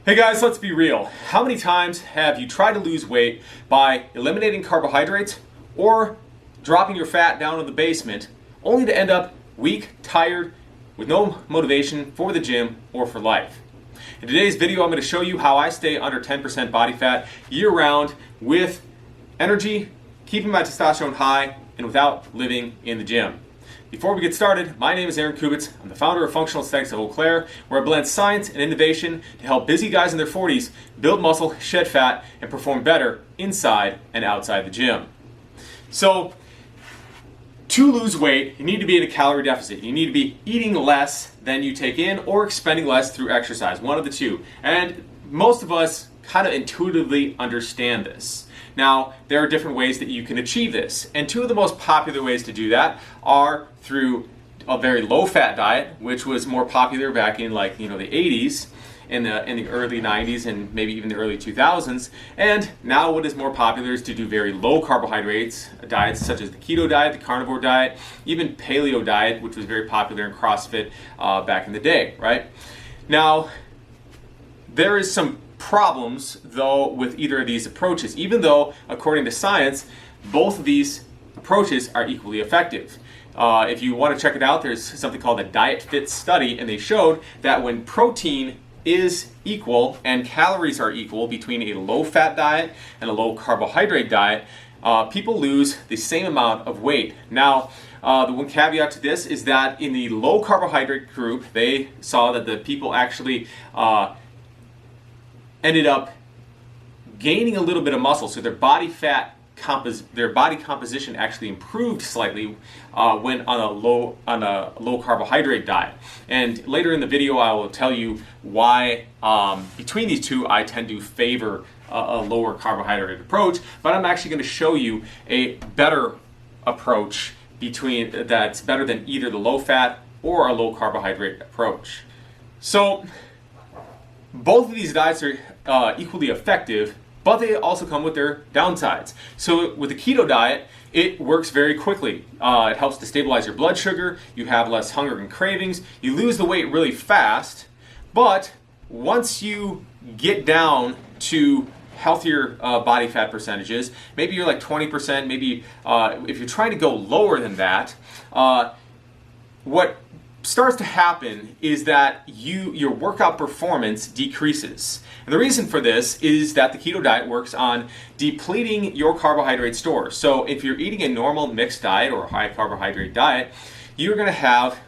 Hey guys, let's be real. How many times have you tried to lose weight by eliminating carbohydrates or dropping your fat down in the basement, only to end up weak, tired, with no motivation for the gym or for life? In today's video, I'm going to show you how I stay under 10% body fat year-round with energy, keeping my testosterone high, and without living in the gym. Before we get started, my name is Aaron Kubitz. I'm the founder of Functional Aesthetics of Eau Claire, where I blend science and innovation to help busy guys in their 40s build muscle, shed fat, and perform better inside and outside the gym. So, to lose weight, you need to be in a calorie deficit. You need to be eating less than you take in or expending less through exercise, one of the two. And most of us kind of intuitively understand this. Now, there are different ways that you can achieve this, and two of the most popular ways to do that are through a very low-fat diet, which was more popular back in the 80s, in the early 90s, and maybe even the early 2000s. And now what is more popular is to do very low carbohydrates diets, such as the keto diet, the carnivore diet, even paleo diet, which was very popular in CrossFit back in the day, right? Now, there is some problems though with either of these approaches, even though according to science both of these approaches are equally effective. If you want to check it out, there's something called a Diet Fit study, and they showed that when protein is equal and calories are equal between a low-fat diet and a low-carbohydrate diet, people lose the same amount of weight. Now, the one caveat to this is that in the low-carbohydrate group, they saw that the people actually ended up gaining a little bit of muscle, so their body composition actually improved slightly when on a low carbohydrate diet. And later in the video, I will tell you why between these two I tend to favor a lower carbohydrate approach. But I'm actually going to show you a better approach that's better than either the low fat or a low carbohydrate approach. So both of these diets are equally effective, but they also come with their downsides. So with the keto diet, it works very quickly. It helps to stabilize your blood sugar, you have less hunger and cravings, you lose the weight really fast, but once you get down to healthier body fat percentages, maybe you're like 20%, maybe if you're trying to go lower than that, what starts to happen is that your workout performance decreases. And the reason for this is that the keto diet works on depleting your carbohydrate stores. So if you're eating a normal mixed diet or a high carbohydrate diet, you're going to have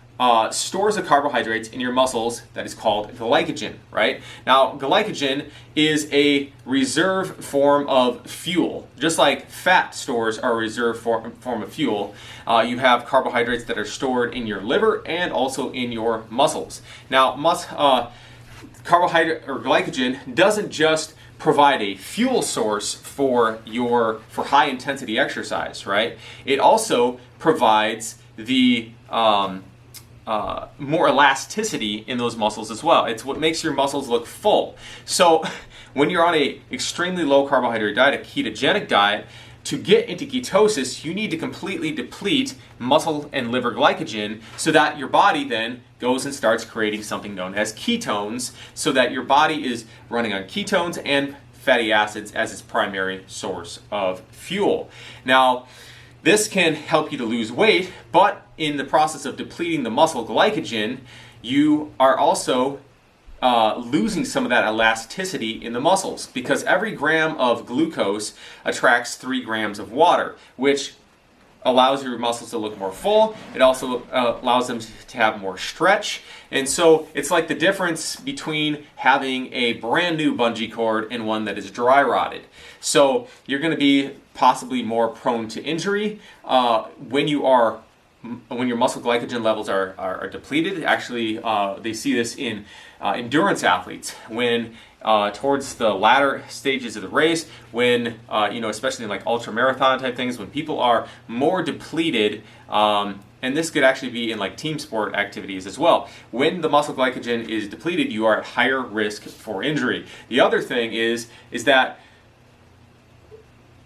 stores of carbohydrates in your muscles that is called glycogen, right? Now, glycogen is a reserve form of fuel. Just like fat stores are a reserve form of fuel, you have carbohydrates that are stored in your liver and also in your muscles. Now, carbohydrate or glycogen doesn't just provide a fuel source for high intensity exercise, right? It also provides the more elasticity in those muscles as well. It's what makes your muscles look full. So when you're on a extremely low carbohydrate diet, a ketogenic diet, to get into ketosis, you need to completely deplete muscle and liver glycogen so that your body then goes and starts creating something known as ketones, so that your body is running on ketones and fatty acids as its primary source of fuel. Now, this can help you to lose weight, but in the process of depleting the muscle glycogen, you are also losing some of that elasticity in the muscles, because every gram of glucose attracts 3 grams of water, which allows your muscles to look more full. It also allows them to have more stretch. And so it's like the difference between having a brand new bungee cord and one that is dry rotted. So you're going to be possibly more prone to injury when your muscle glycogen levels are depleted. Actually, they see this in endurance athletes when towards the latter stages of the race, when especially in like ultra marathon type things, when people are more depleted, and this could actually be in like team sport activities as well. When the muscle glycogen is depleted, you are at higher risk for injury. The other thing is that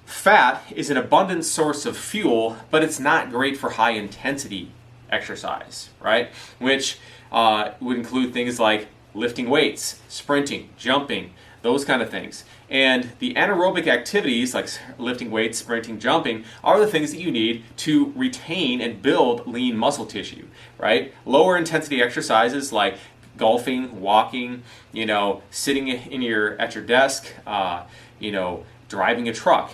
fat is an abundant source of fuel, but it's not great for high intensity exercise, right? Which would include things like lifting weights, sprinting, jumping, those kind of things. And the anaerobic activities like lifting weights, sprinting, jumping are the things that you need to retain and build lean muscle tissue, right? Lower intensity exercises like golfing, walking, sitting at your desk, driving a truck,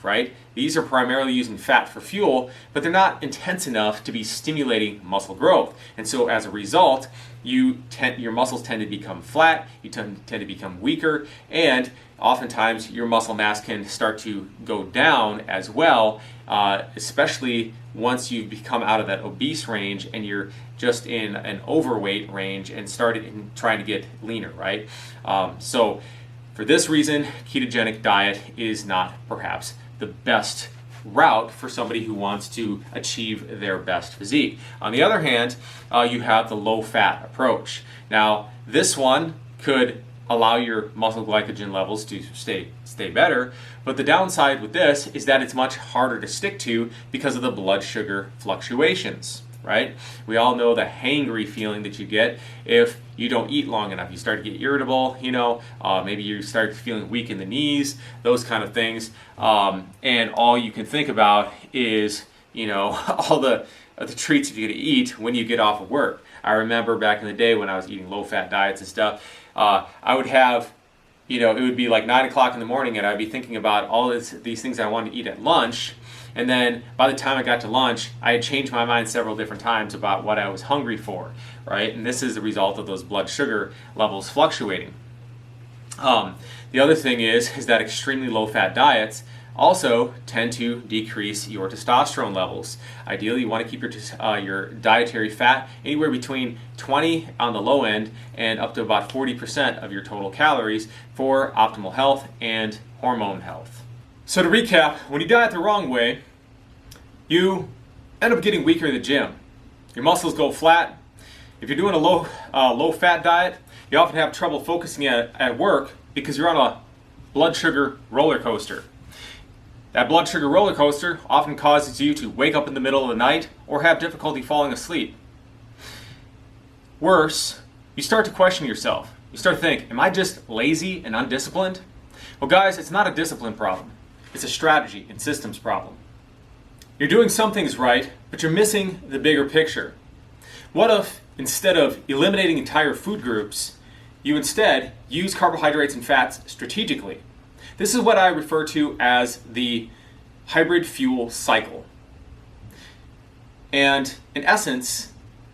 right? These are primarily using fat for fuel, but they're not intense enough to be stimulating muscle growth. And so as a result, your muscles tend to become flat, you tend to become weaker, and oftentimes your muscle mass can start to go down as well, especially once you've become out of that obese range and you're just in an overweight range and started trying to get leaner, right? So for this reason, ketogenic diet is not perhaps the best route for somebody who wants to achieve their best physique. On the other hand, you have the low-fat approach. Now, this one could allow your muscle glycogen levels to stay better, but the downside with this is that it's much harder to stick to because of the blood sugar fluctuations, right? We all know the hangry feeling that you get if you don't eat long enough. You start to get irritable, maybe you start feeling weak in the knees, those kind of things, and all you can think about is, all the treats that you're going to eat when you get off of work. I remember back in the day when I was eating low-fat diets and stuff, I would have, it would be like 9 o'clock in the morning and I'd be thinking about all these things I wanted to eat at lunch. And then by the time I got to lunch, I had changed my mind several different times about what I was hungry for, right? And this is the result of those blood sugar levels fluctuating. The other thing is that extremely low-fat diets also tend to decrease your testosterone levels. Ideally, you want to keep your dietary fat anywhere between 20 on the low end and up to about 40% of your total calories for optimal health and hormone health. So to recap, when you diet the wrong way, you end up getting weaker in the gym. Your muscles go flat. If you're doing a low-fat diet, you often have trouble focusing at work because you're on a blood sugar roller coaster. That blood sugar roller coaster often causes you to wake up in the middle of the night or have difficulty falling asleep. Worse, you start to question yourself. You start to think, am I just lazy and undisciplined? Well, guys, it's not a discipline problem. It's a strategy and systems problem. You're doing some things right, but you're missing the bigger picture. What if, instead of eliminating entire food groups, you instead use carbohydrates and fats strategically? This is what I refer to as the hybrid fuel cycle. And in essence,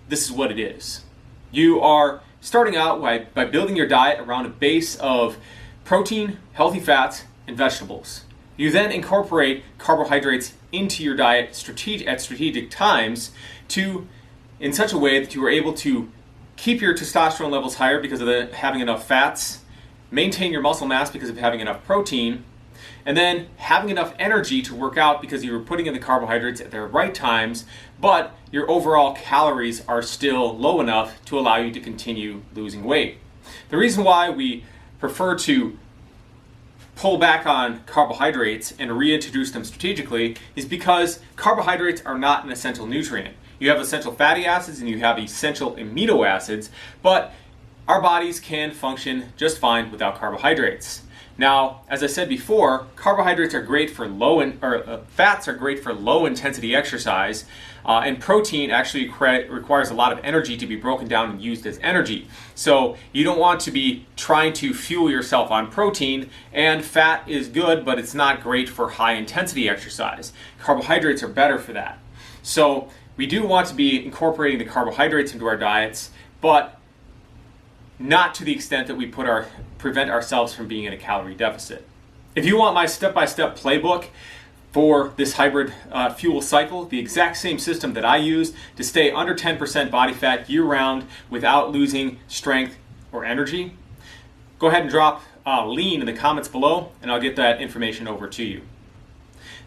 this is what it is. You are starting out by building your diet around a base of protein, healthy fats, and vegetables. You then incorporate carbohydrates into your diet at strategic times in such a way that you are able to keep your testosterone levels higher because of having enough fats, maintain your muscle mass because of having enough protein, and then having enough energy to work out because you were putting in the carbohydrates at the right times, but your overall calories are still low enough to allow you to continue losing weight. The reason why we prefer to pull back on carbohydrates and reintroduce them strategically is because carbohydrates are not an essential nutrient. You have essential fatty acids and you have essential amino acids, but our bodies can function just fine without carbohydrates. Now, as I said before, carbohydrates are great for fats are great for low intensity exercise, and protein actually requires a lot of energy to be broken down and used as energy. So you don't want to be trying to fuel yourself on protein, and fat is good, but it's not great for high intensity exercise. Carbohydrates are better for that. So we do want to be incorporating the carbohydrates into our diets, but not to the extent that we prevent ourselves from being in a calorie deficit. If you want my step-by-step playbook for this hybrid fuel cycle, the exact same system that I use to stay under 10% body fat year-round without losing strength or energy, go ahead and drop lean in the comments below and I'll get that information over to you.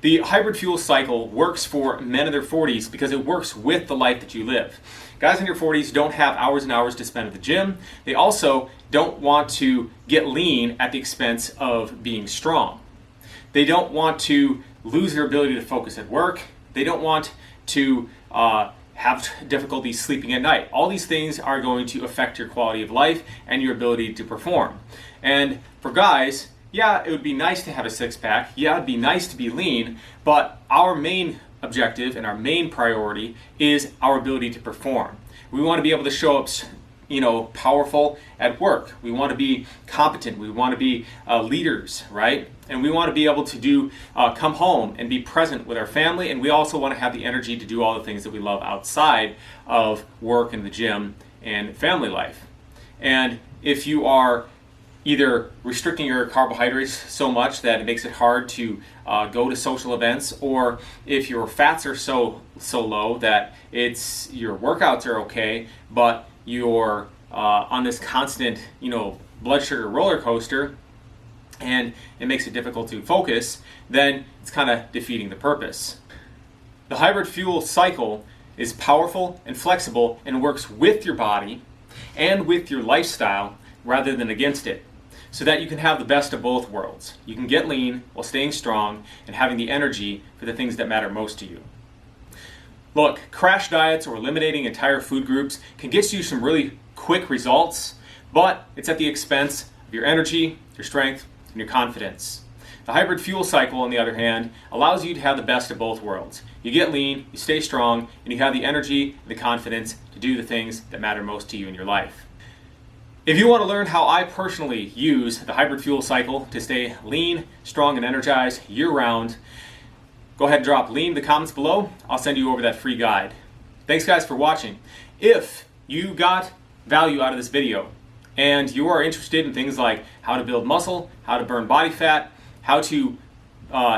The hybrid fuel cycle works for men in their 40s because it works with the life that you live. Guys in your 40s don't have hours and hours to spend at the gym. They also don't want to get lean at the expense of being strong. They don't want to lose their ability to focus at work. They don't want to have difficulty sleeping at night. All these things are going to affect your quality of life and your ability to perform. And for guys, yeah, it would be nice to have a six-pack. Yeah, it'd be nice to be lean, but our main objective and our main priority is our ability to perform. We want to be able to show up, powerful at work. We want to be competent. We want to be leaders, right? And we want to be able to come home and be present with our family. And we also want to have the energy to do all the things that we love outside of work and the gym and family life. And if you are either restricting your carbohydrates so much that it makes it hard to go to social events, or if your fats are so low that your workouts are okay, but you're on this constant, blood sugar roller coaster, and it makes it difficult to focus, then it's kind of defeating the purpose. The hybrid fuel cycle is powerful and flexible and works with your body and with your lifestyle rather than against it, so that you can have the best of both worlds. You can get lean while staying strong and having the energy for the things that matter most to you. Look, crash diets or eliminating entire food groups can get you some really quick results, but it's at the expense of your energy, your strength, and your confidence. The hybrid fuel cycle, on the other hand, allows you to have the best of both worlds. You get lean, you stay strong, and you have the energy and the confidence to do the things that matter most to you in your life. If you want to learn how I personally use the hybrid fuel cycle to stay lean, strong, and energized year-round, go ahead and drop lean in the comments below. I'll send you over that free guide. Thanks guys for watching. If you got value out of this video and you are interested in things like how to build muscle, how to burn body fat, how to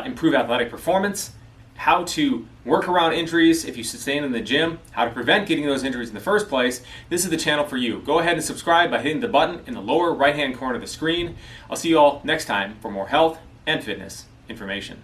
improve athletic performance, how to work around injuries if you sustain in the gym, how to prevent getting those injuries in the first place, this is the channel for you. Go ahead and subscribe by hitting the button in the lower right-hand corner of the screen. I'll see you all next time for more health and fitness information.